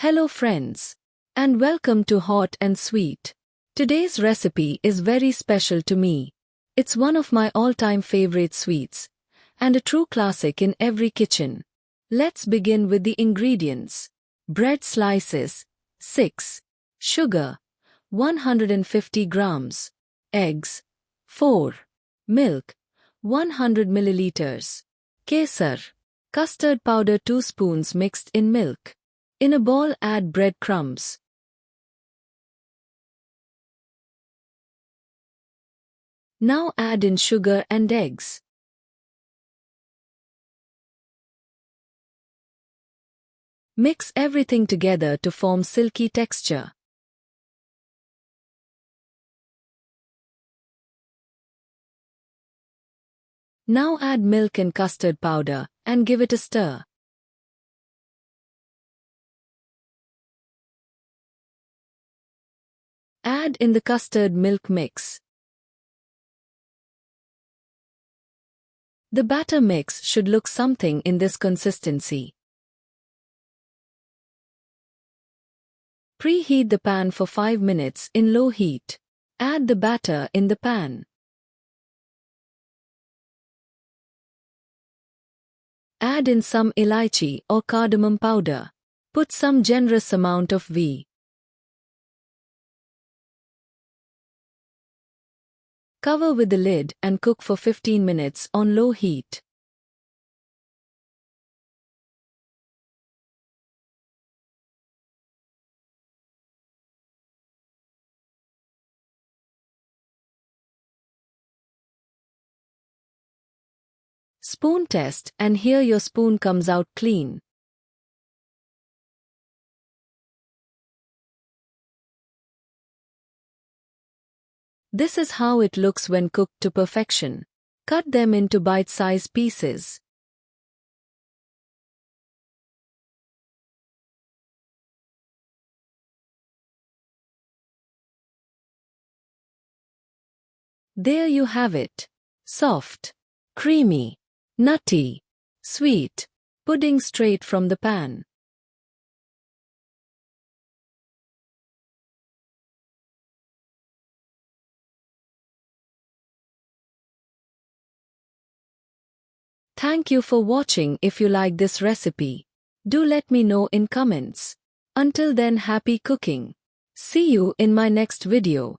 Hello friends, and welcome to Hot and Sweet. Today's recipe is very special to me. It's one of my all-time favorite sweets, and a true classic in every kitchen. Let's begin with the ingredients. Bread slices, 6. Sugar, 150 grams. Eggs, 4. Milk, 100 milliliters. Kesar, custard powder 2 spoons mixed in milk. In a bowl add breadcrumbs. Now add in sugar and eggs. Mix everything together to form silky texture. Now add milk and custard powder and give it a stir. Add in the custard milk mix. The batter mix should look something in this consistency. Preheat the pan for 5 minutes in low heat. Add the batter in the pan. Add in some elaichi or cardamom powder. Put some generous amount of ghee. Cover with the lid and cook for 15 minutes on low heat. Spoon test, and here your spoon comes out clean. This is how it looks when cooked to perfection. Cut them into bite-sized pieces. There you have it. Soft, creamy, nutty, sweet pudding straight from the pan. Thank you for watching. If you like this recipe, do let me know in comments. Until then, happy cooking. See you in my next video.